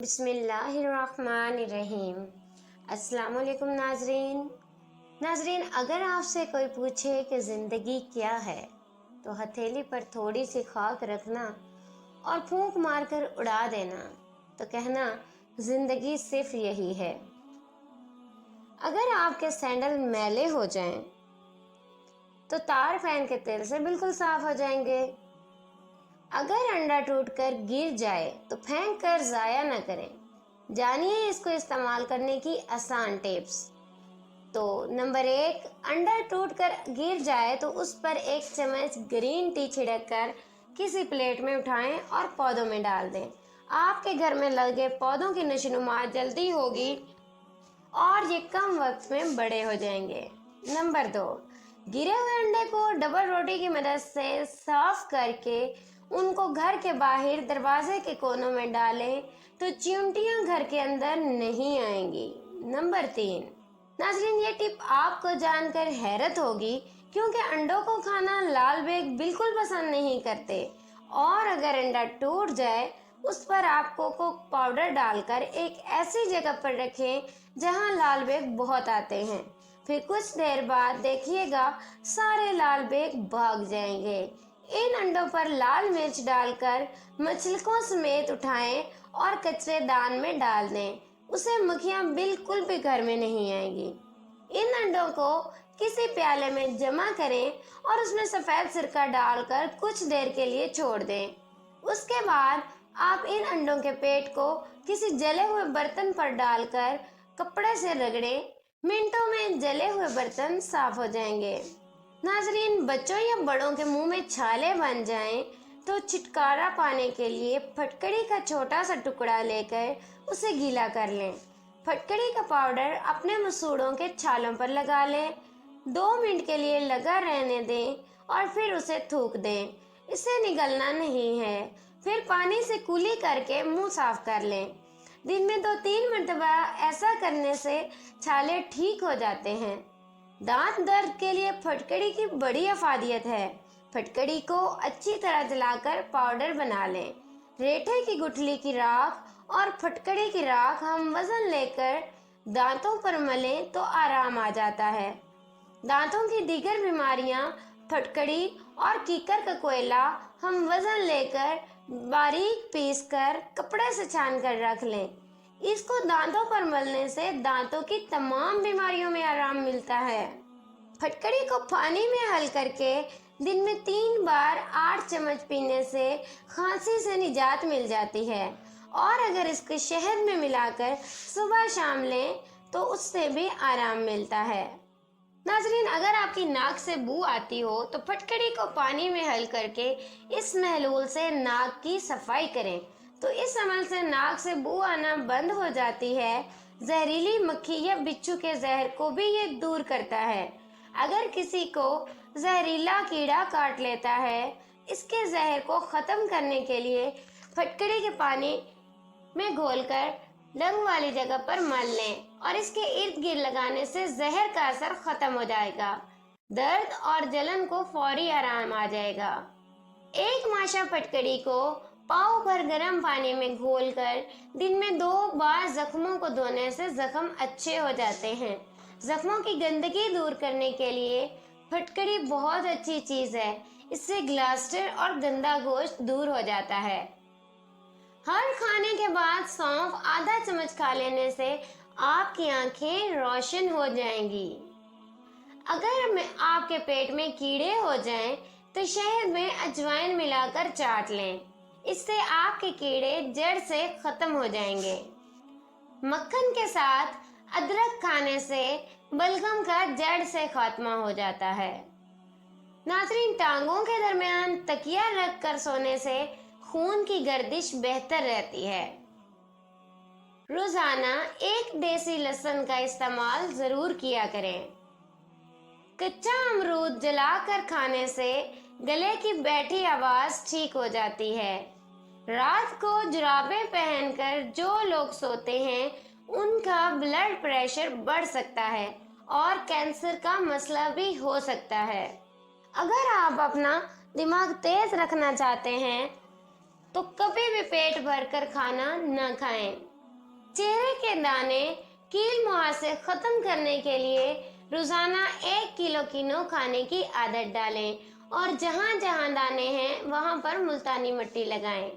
बिस्मिल्लाहिर्रहमानिर्रहीम। अस्सलाम वालेकुम नाजरीन, अगर आपसे कोई पूछे कि ज़िंदगी क्या है तो हथेली पर थोड़ी सी खाक रखना और फूंक मारकर उड़ा देना, तो कहना ज़िंदगी सिर्फ यही है। अगर आपके सैंडल मैले हो जाएं तो तार फैन के तेल से बिल्कुल साफ हो जाएंगे। अगर अंडा टूटकर गिर जाए तो फेंक कर ज़ाया न करें। जानिए इसको इस्तेमाल करने की आसान टिप्स। तो नंबर 1, अंडा टूटकर गिर जाए तो उस पर 1 चम्मच ग्रीन टी छिड़क कर किसी प्लेट में उठाएं और पौधों में डाल दें। आपके घर में लगे पौधों की नशोनुमा जल्दी होगी और ये कम वक्त में बड़े हो जाएंगे। नंबर 2, गिरे हुए अंडे को डबल रोटी की मदद से साफ करके उनको घर के बाहर दरवाजे के कोनों में डालें तो चींटियां घर के अंदर नहीं आएंगी। नंबर 3, नाज़रीन ये टिप आपको जानकर हैरत होगी क्योंकि अंडों को खाना लाल बेग बिल्कुल पसंद नहीं करते, और अगर अंडा टूट जाए उस पर आप कोको पाउडर डालकर एक ऐसी जगह पर रखें जहां लाल बेग बहुत आते हैं। फिर कुछ देर बाद देखिएगा सारे लाल बेग भाग जाएंगे। इन अंडों पर लाल मिर्च डालकर मछलियों समेत उठाएं और कचरेदान में डाल दें। उसे मक्खियां बिल्कुल भी घर में नहीं आएंगी। इन अंडों को किसी प्याले में जमा करें और उसमें सफ़ेद सिरका डालकर कुछ देर के लिए छोड़ दें। उसके बाद आप इन अंडों के पेट को किसी जले हुए बर्तन पर डालकर कपड़े से रगड़ें। मिनटों में जले हुए बर्तन साफ हो जाएंगे। नाजरीन, बच्चों या बड़ों के मुंह में छाले बन जाएं तो छुटकारा पाने के लिए फटकड़ी का छोटा सा टुकड़ा लेकर उसे गीला कर लें। फटकड़ी का पाउडर अपने मसूड़ों के छालों पर लगा लें। 2 मिनट के लिए लगा रहने दें और फिर उसे थूक दें। इसे निगलना नहीं है। फिर पानी से कुली करके मुंह साफ कर लें। दिन में 2-3 मरतबा ऐसा करने से छाले ठीक हो जाते हैं। दांत दर्द के लिए फटकड़ी की बड़ी अफादियत है। फटकड़ी को अच्छी तरह जलाकर पाउडर बना लें। रेठे की गुठली की राख और फटकड़ी की राख हम वजन लेकर दांतों पर मलें तो आराम आ जाता है। दांतों की दीगर बीमारियां फटकड़ी और कीकर का कोयला हम वजन लेकर बारीक पीसकर कपड़े से छान कर रख लें। इसको दांतों पर मलने से दांतों की तमाम बीमारियों में आराम मिलता है। फटकड़ी को पानी में हल करके दिन में 3 बार 8 चम्मच पीने से खांसी से निजात मिल जाती है, और अगर इसको शहद में मिलाकर सुबह शाम लें तो उससे भी आराम मिलता है। नाजरीन, अगर आपकी नाक से बू आती हो तो फटकड़ी को पानी में हल करके इस महलूल से नाक की सफाई करें तो इस अमल से नाक से बू आना बंद हो जाती है। जहरीली मक्खी या बिच्छू के जहर को भी ये दूर करता है। अगर किसी को जहरीला कीड़ा काट लेता है, इसके जहर को खत्म करने के लिए फटकड़ी के पानी में घोलकर लंग वाली जगह पर मल लें और इसके इर्द गिर्द लगाने से जहर का असर खत्म हो जाएगा। दर्द और जलन को फौरी आराम आ जाएगा। एक माशा फटकड़ी को पाव भर गर्म पानी में घोलकर दिन में 2 बार जख्मों को धोने से जख्म अच्छे हो जाते हैं। जख्मों की गंदगी दूर करने के लिए फटकड़ी बहुत अच्छी चीज है। इससे ग्लास्टर और गंदा गोश्त दूर हो जाता है। हर खाने के बाद सौंफ आधा चम्मच खा लेने से आपकी आंखें रोशन हो जाएंगी। अगर आपके पेट में कीड़े हो जाएं तो शहद में अजवाइन मिलाकर चाट लें। इससे आपके कीड़े जड़ से खत्म हो जाएंगे। मक्खन के साथ अदरक खाने से बलगम का जड़ से खात्मा हो जाता है। नाज़रीन, टांगों के दरमियान तकिया रख कर सोने से खून की गर्दिश बेहतर रहती है। रोजाना 1 देसी लहसुन का इस्तेमाल जरूर किया करें। कच्चा अमरूद जलाकर खाने से गले की बैठी आवाज ठीक हो जाती है। रात को जुराबें पहनकर जो लोग सोते हैं उनका ब्लड प्रेशर बढ़ सकता है और कैंसर का मसला भी हो सकता है। अगर आप अपना दिमाग तेज रखना चाहते हैं तो कभी भी पेट भरकर खाना न खाएं। चेहरे के दाने, कील मुहासे खत्म करने के लिए रोजाना 1 किलो कीनो खाने की आदत डालें और जहां जहां दाने हैं वहां पर मुल्तानी मिट्टी लगाएं।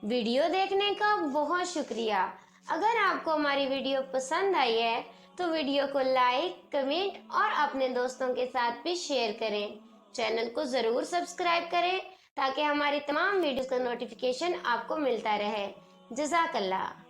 वीडियो देखने का बहुत शुक्रिया। अगर आपको हमारी वीडियो पसंद आई है तो वीडियो को लाइक, कमेंट और अपने दोस्तों के साथ भी शेयर करें। चैनल को ज़रूर सब्सक्राइब करें ताकि हमारी तमाम वीडियोस का नोटिफिकेशन आपको मिलता रहे। जज़ाकल्लाह।